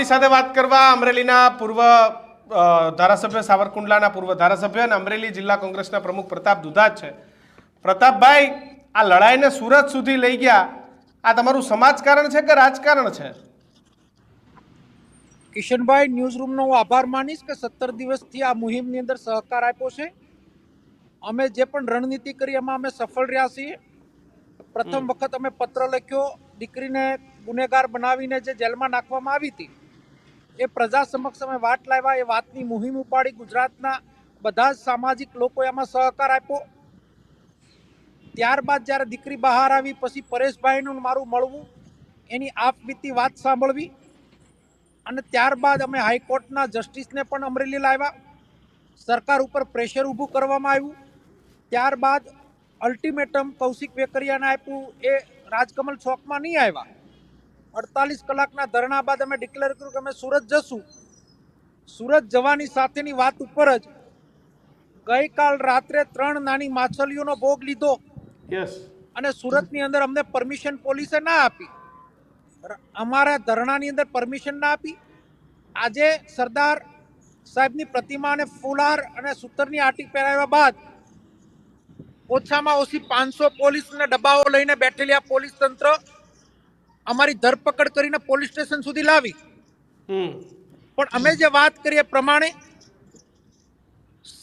આપણી સાથે વાત કરવા અમરેલીના પૂર્વ ધારાસભ્ય, સાવરકુંડલાના પૂર્વ ધારાસભ્ય અને અમરેલી જિલ્લા કોંગ્રેસના પ્રમુખ પ્રતાપ દુધાત છે. પ્રતાપભાઈ, આ લડાઈને સુરત સુધી લઈ ગયા, આ તમારું સમાજકારણ છે કે રાજકારણ છે? કિશનભાઈ, ન્યૂઝ રૂમનો હું આભાર માનીશ કે 17 દિવસથી આ મુહિમની અંદર સહકાર આપ્યો છે. અમે જે પણ રણનીતિ કરી એમાં અમે સફળ રહ્યા છીએ. પ્રથમ વખત અમે પત્ર લખ્યો, દીકરીને ગુનેગાર બનાવીને જે જેલમાં નાખવામાં આવી હતી એ પ્રજા સમક્ષ અમે વાત લાવ્યા, એ વાતની મુહિમ ઉપાડી. ગુજરાતના બધા જ સામાજિક લોકો એમાં સહકાર આપ્યો. ત્યારબાદ જ્યારે દીકરી બહાર આવી પછી પરેશભાઈનું મારું મળવું, એની આપવીતી વાત સાંભળવી, અને ત્યારબાદ અમે હાઈકોર્ટના જસ્ટિસને પણ અમરેલી લાવ્યા. સરકાર ઉપર પ્રેશર ઊભું કરવામાં આવ્યું. ત્યારબાદ અલ્ટિમેટમ કૌશિક વેકરિયાને આપ્યું, એ રાજકમલ ચોકમાં નહીં આવ્યા. 48 કલાકના ધરણા બાદ અમે ડિક્લેર કર્યું કે અમે સુરત જશું. સુરત જવાની સાથેની વાત ઉપર જ ગઈકાલ રાત્રે 3 નાની માછલીઓનો ભોગ લીધો અને સુરતની અંદર અમને પરમિશન પોલીસે ના આપી. અમારા ધરણાની અંદર પરમિશન ના આપી. આજે સરદાર સાહેબની પ્રતિમાને ફૂલહાર અને સૂતરની આંટી પહેરાવ્યા બાદ ઓછામાં ઓછી 500 પોલીસના ડબ્બાઓ લઈને બેઠેલી આ પોલીસ તંત્ર અમારી ધરપકડ કરીને પોલીસ સ્ટેશન સુધી લાવી. પણ અમે જે વાત કરીએ પ્રમાણે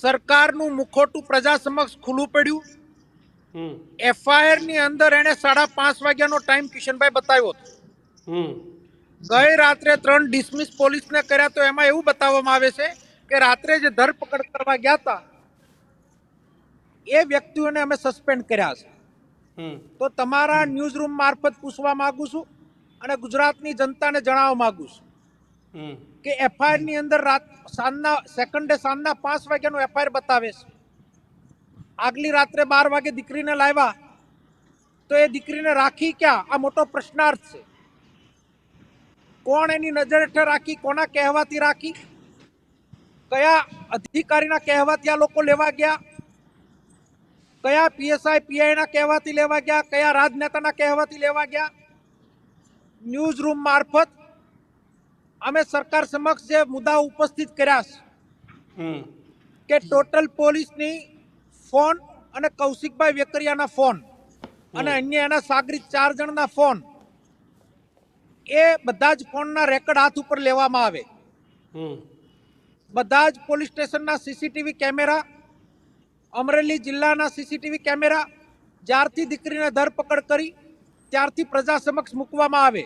સરકારનું મુખોટું પ્રજા સમક્ષ ખુલ્લું પડ્યું. એફઆઈઆર ની અંદર એને 5:30 વાગ્યાનો ટાઈમ કિશનભાઈ બતાવ્યો હતો. ગઈ રાત્રે 3 ડિસમિસ પોલીસને કર્યા, તો એમાં એવું બતાવવામાં આવે છે કે રાત્રે જે ધરપકડ કરવા ગયા હતા એ વ્યક્તિઓને અમે સસ્પેન્ડ કર્યા છે. તો તમારા ન્યૂઝ રૂમ મારફત પૂછવા માંગુ છું અને ગુજરાતની જનતાને જણાવવા માંગુ છું કે એફઆઈઆર ની અંદર સાંજના 5 વાગ્યાનો એફઆઈઆર બતાવે છે. આગલી રાત્રે 12 વાગે દીકરીને લાવ્યા, તો એ દીકરીને રાખી ક્યાં? આ મોટો પ્રશ્નાર્થ છે. કોણ એની નજર હેઠળ રાખી? કોના કહેવાથી રાખી? કયા અધિકારીના કહેવાથી આ લોકો લેવા ગયા? કયા પીએસઆઈ પીઆઈના કહેવાથી લેવા ગયા? કયા રાજનેતાના કહેવાથી લેવા ગયા? ન્યૂઝ રૂમ મારફત અમે સરકાર સમક્ષ જે મુદ્દા ઉપસ્થિત કર્યા છે કે ટોટલ પોલીસની ફોન અને કૌશિકભાઈ વેકરિયાના ફોન અને અન્ય એના સાગરીત 4 જણના ફોન, એ બધા જ ફોનના રેકોર્ડ હાથ ઉપર લેવામાં આવે. બધા જ પોલીસ સ્ટેશનના સીસીટીવી કેમેરા, અમરેલી જિલ્લાના સીસીટીવી કેમેરા જ્યારથી દીકરીને ધરપકડ કરી ત્યારથી પ્રજા સમક્ષ મૂકવામાં આવે.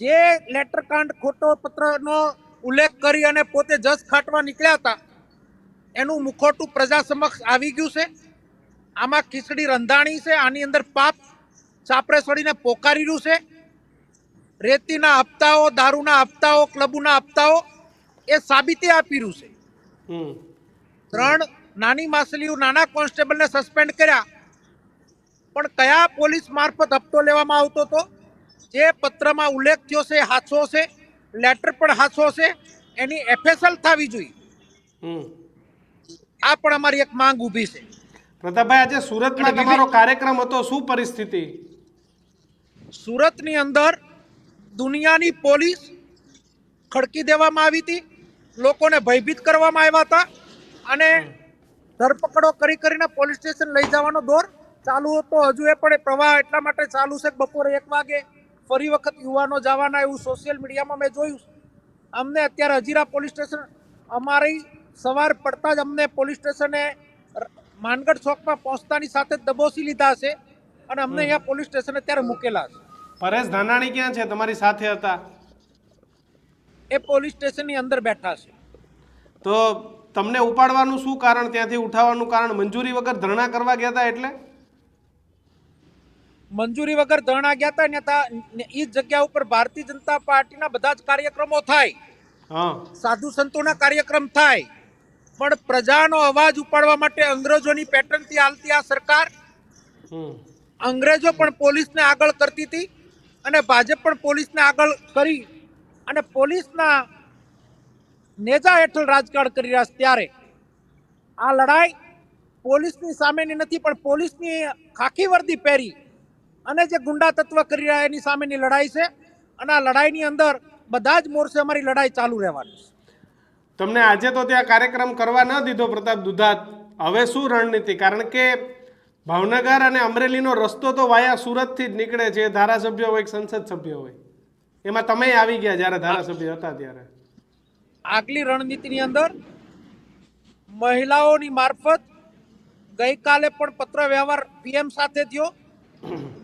જે લેટરકાંડ ખોટો પત્રનો ઉલ્લેખ કરી અને પોતે જજ ખાટવા નીકળ્યા હતા એનું મુખોટું પ્રજા સમક્ષ આવી ગયું છે. આમાં ખીચડી રંધાણી છે. આની અંદર પાપ ચાપરે સડીને પોકારી રહ્યું છે. રેતીના હપ્તાઓ, દારૂના હપ્તાઓ, ક્લબોના હપ્તાઓ એ સાબિતી આપી રહ્યું છે. 3 નાની માછલીઓ, નાના કોન્સ્ટેબલને સસ્પેન્ડ કર્યા, પણ કયા પોલીસ મારફત હપ્તો લેવામાં આવતો હતો? જે પત્રમાં ઉલ્લેખ થયો છે હાચો છે, લેટર પણ હાચો છે, એની એફએસએલ થવી જોઈએ. આ પણ અમારી એક માંગ ઊભી છે. પ્રતાપભાઈ, આજે સુરતમાં તમારો કાર્યક્રમ હતો, શું પરિસ્થિતિ? સુરતની અંદર દુનિયાની પોલીસ ખડકી દેવામાં આવી હતી, લોકોને ભયભીત કરવામાં આવ્યા હતા અને ધરપકડો કરીને પોલીસ સ્ટેશન લઈ જવાનો દોર ચાલુ હતો. હજુ એ પણ પ્રવાહ એટલા માટે ચાલુ છે કે બપોરે 1 વાગે ફરી વખત યુવાનો જવાના, એવું સોશિયલ મીડિયામાં મેં જોયું. અમને અત્યારે હજીરા પોલીસ સ્ટેશન, અમારી સવાર પડતા જ અમને પોલીસ સ્ટેશને માનગઢ ચોકમાં પહોંચતાની સાથે જ દબોચી લીધા છે અને અમને અહીંયા પોલીસ સ્ટેશન અત્યારે મૂકેલા છે. પરેશ ધાનાણી ક્યાં છે? તમારી સાથે હતા? એ પોલીસ સ્ટેશનની અંદર બેઠા છે. તો તમને ઉપાડવાનું શું કારણ, ત્યાંથી ઉઠાવવાનું કારણ? મંજૂરી વગર ધરણા કરવા ગયા હતા એટલે? મંજૂરી વગર ધરણા ગયા હતા ને એ જગ્યા ઉપર ભારતીય જનતા પાર્ટીના બધા જ કાર્યક્રમો થાય, સાધુ સંતોના કાર્યક્રમ થાય, પણ પ્રજાનો અવાજ ઉપાડવા માટે અંગ્રેજોની પેટર્નથી હાલતી આ સરકાર, અંગ્રેજો પણ પોલીસને આગળ કરતી હતી અને ભાજપ પણ પોલીસને આગળ કરી અને પોલીસના નેજા હેઠળ રાજકારણ કરી રહ્યા છે. ત્યારે આ લડાઈ પોલીસની સામેની નથી, પણ પોલીસની ખાખી વર્દી પહેરી અને જે ગુંડા તત્વ કરી રહ્યા એની સામેની લડાઈ છે. અને આ લડાઈની અંદર બધા જ મોરચે અમારી લડાઈ ચાલુ રહેવાની છે. તમને આજે તો ત્યાં કાર્યક્રમ કરવા ન દીધો પ્રતાપ દુધાત, હવે શું રણનીતિ? કારણ કે ભાવનગર અને અમરેલીનો રસ્તો તો વાયા સુરતથી જ નીકળે છે, ધારાસભ્ય હોય કે સંસદ સભ્ય હોય. એમાં તમે આવી ગયા જ્યારે ધારાસભ્ય હતા ત્યારે. આગલી રણનીતિની અંદર મહિલાઓની મારફત ગઈકાલે પણ પત્ર વ્યવહાર પીએમ સાથે થયો.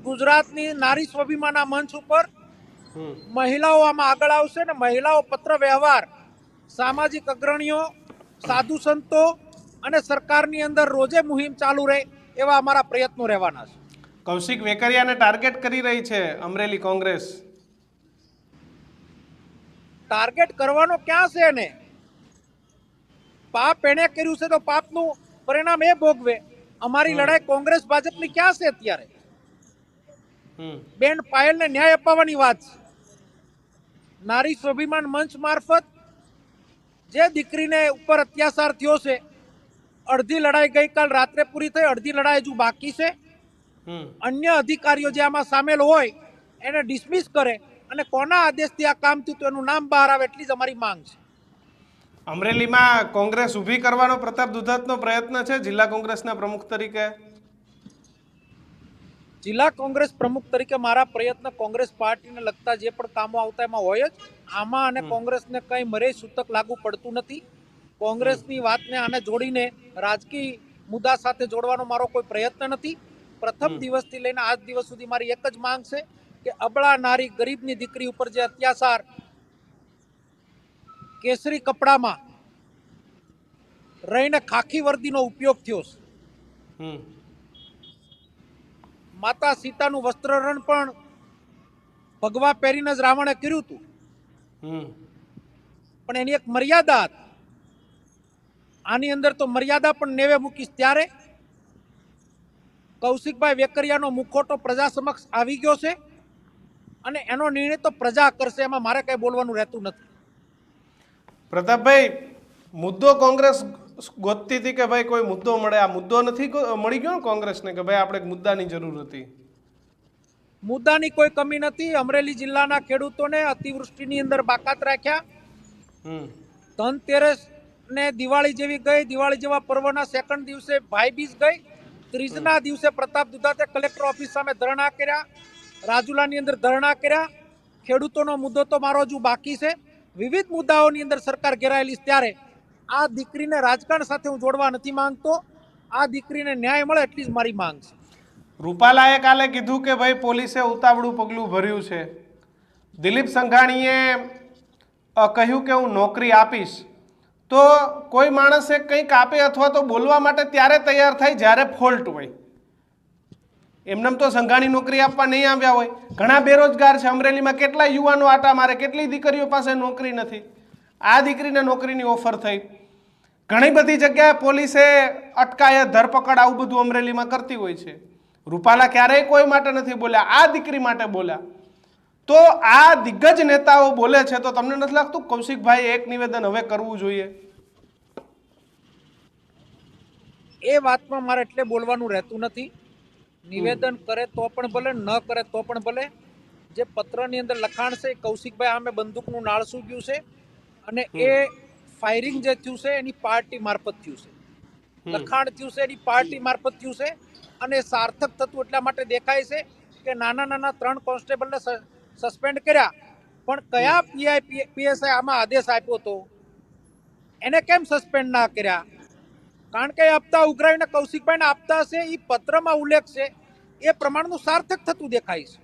ગુજરાતની નારી સ્વાભિમાનના મંચ ઉપર મહિલાઓ આમાં આગળ આવશે ને મહિલાઓ પત્ર વ્યવહાર સામાજિક અગ્રણીઓ, સાધુ સંતો અને સરકારની અંદર રોજે મુહિમ ચાલુ રહે એવા અમારા પ્રયત્નો રહેવાના છે. કૌશિક વેકરિયાને ટાર્ગેટ કરી રહી છે અમરેલી કોંગ્રેસ. ટાર્ગેટ કરવાનો ક્યાં છે એને? પાપ એને કર્યું છે તો પાપનું પરિણામ એ ભોગવે. અમારી લડાઈ કોંગ્રેસ ભાજપની ક્યાં છે અત્યારે? બેન પાયલને ન્યાય અપાવવાની વાત છે. નારી સ્વાભિમાન મંચ મારફત જે દીકરીને ઉપર અત્યાચાર થયો છે, અડધી લડાઈ ગઈકાલ રાત્રે પૂરી થઈ, અડધી લડાઈ હજુ બાકી છે. અન્ય અધિકારીઓ જે આમાં સામેલ હોય એને ડિસમિસ કરે અને કોના આદેશથી આ કામ થયું એનું નામ બહાર આવે એટલી જ અમારી માંગ છે. અમરેલીમાં કોંગ્રેસ ઊભી કરવાનો પ્રતાપ દુધાતનો પ્રયત્ન છે જિલ્લા કોંગ્રેસના પ્રમુખ તરીકે. જિલ્લા કોંગ્રેસ પ્રમુખ તરીકે મારા પ્રયત્ન કોંગ્રેસ પાર્ટીને લગતા જે પણ કામો આવતા એમાં હોય જ. આમાં અને કોંગ્રેસને કંઈ મરે સૂતક લાગુ પડતું નથી. કોંગ્રેસની વાતને આને જોડીને રાજકીય મુદ્દા સાથે જોડવાનો મારો કોઈ પ્રયત્ન નથી. પ્રથમ દિવસથી લઈને આજ દિવસ સુધી મારી એક જ માંગ છે કે અબળા નારી ગરીબની દીકરી ઉપર જે અત્યાચાર કેસરી કપડામાં રહીને ખાખી વર્દીનો ઉપયોગ થયો છે. માતા સીતાનું વસ્ત્રહરણ પણ ભગવા પહેરીને જ રાવણે કર્યું હતું, પણ એની એક મર્યાદા હતી. આની અંદર તો મર્યાદા પણ નેવે મૂકીશ. ત્યારે કૌશિકભાઈ વેકરિયાનો મુખોટો પ્રજા સમક્ષ આવી ગયો છે અને એનો નિર્ણય તો પ્રજા કરશે, એમાં મારે કઈ બોલવાનું રહેતું નથી. પ્રતાપભાઈ, મુદ્દો કોંગ્રેસ ગોતતી હતી કે ભાઈ કોઈ મુદ્દો મળે, આ મુદ્દો નથી મળી ગયો ને કોંગ્રેસને કે ભાઈ આપણે મુદ્દાની જરૂર હતી? મુદ્દાની કોઈ કમી નથી. અમરેલી જિલ્લાના ખેડૂતોને અતિવૃષ્ટિની અંદર બાકાત રાખ્યા. ધનતેરસ ને દિવાળી જેવી ગઈ, દિવાળી જેવા પર્વના સેકન્ડ દિવસે ભાઈબીજ ગઈ, ત્રીજના દિવસે પ્રતાપ દુધાતે કલેક્ટર ઓફિસ સામે ધરણા કર્યા, રાજુલાની અંદર ધરણા કર્યા. ખેડૂતોનો મુદ્દો તો મારો હજુ બાકી છે. વિવિધ મુદ્દાઓની અંદર સરકાર ઘેરાયેલી. ત્યારે આ દીકરીને રાજકારણ સાથે હું જોડવા નથી માંગતો. આ દીકરીને ન્યાય મળે એટલી જ મારી માંગ છે. રૂપાલાએ કાલે કીધું કે ભાઈ પોલીસે ઉતાવળું પગલું ભર્યું છે. દિલીપ સંઘાણીએ કહ્યું કે હું નોકરી આપીશ. તો કોઈ માણસે કંઈક આપે અથવા તો બોલવા માટે ત્યારે તૈયાર થાય જ્યારે ફોલ્ટ હોય. એમનેમ તો સંઘાણી નોકરી આપવા નહીં આવ્યા હોય. ઘણા બેરોજગાર છે અમરેલીમાં, કેટલા યુવાનો આટા મારે, કેટલી દીકરીઓ પાસે નોકરી નથી. આ દીકરીને નોકરીની ઓફર થઈ. ઘણી બધી જગ્યાએ પોલીસે અટકાયત, ધરપકડ આવું બધું અમરેલીમાં કરતી હોય છે. રૂપાલા ક્યારેય કોઈ માટે નથી બોલ્યા, આ દીકરી માટે બોલ્યા. તો આ દિગ્ગજ નેતાઓ બોલે છે તો તમને નથી લાગતું કૌશિકભાઈ એક નિવેદન હવે કરવું જોઈએ? એ વાતમાં મારે એટલે બોલવાનું રહેતું નથી. નિવેદન કરે તો પણ ભલે, ન કરે તો પણ ભલે. જે પત્રની અંદર લખાણ છે કૌશિકભાઈ સામે બંદૂકનું નાળસું ગયું છે અને એ ફાયરિંગ જે થયું છે એની પાર્ટી મારફત થયું છે. લખાણ થયું છે એની પાર્ટી મારફત થયું છે અને સાર્થક થતું એટલા માટે દેખાય છે કે નાના નાના 3 કોન્સ્ટેબલને સસ્પેન્ડ કર્યા, પણ કયા પીએસઆઈ આમાં આદેશ આપ્યો હતો એને કેમ સસ્પેન્ડ ના કર્યા? કારણ કે આપતા ઉઘરાવીને કૌશિકભાઈને આપતા હશે, એ પત્રમાં ઉલ્લેખ છે, એ પ્રમાણનું સાર્થક થતું દેખાય છે.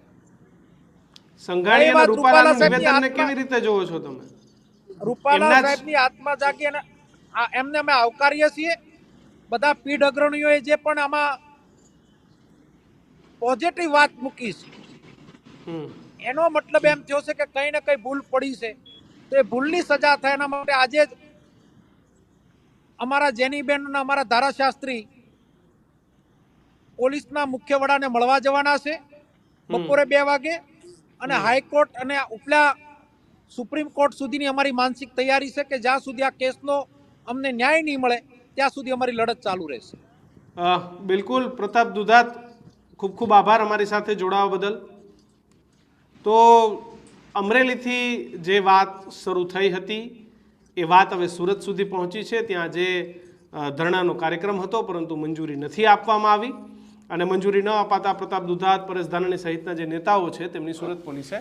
સંઘાણી અને રૂપાલાનું નિવેદનને કેવી રીતે જોવો છો તમે? રૂપાલા સાહેબની આત્મા જાગી અને એમને અમે આવકારીએ છીએ. બધા પીઢ અગ્રણીઓએ જે પણ આમાં પોઝિટિવ વાત મૂકી છે એનો મતલબ એમ થયો છે કે કઈ ને કઈ ભૂલ પડી છે, તો એ ભૂલની સજા થાય એના માટે આજે જ અમારા જેનીબેન અને અમારા ધારાશાસ્ત્રી પોલીસના મુખ્ય વડાને મળવા જવાના છે બપોરે 2 વાગે. અને હાઈકોર્ટ અને ઉપલા સુપ્રીમ કોર્ટ સુધીની અમારી માનસિક તૈયારી છે કે જ્યાં સુધી આ કેસનો અમને ન્યાય નહીં મળે ત્યાં સુધી અમારી લડત ચાલુ રહેશે. બિલકુલ પ્રતાપ દુધાત, ખૂબ ખૂબ આભાર અમારી સાથે જોડાવા બદલ. તો અમરેલીથી જે વાત શરૂ થઈ હતી એ વાત હવે સુરત સુધી પહોંચી છે. ત્યાં જે ધરણાનો કાર્યક્રમ હતો પરંતુ મંજૂરી નથી આપવામાં આવી અને મંજૂરી ન અપાતા પ્રતાપ દુધાત, પરેશ ધાનાણી સહિતના જે નેતાઓ છે તેમની સુરત પોલીસે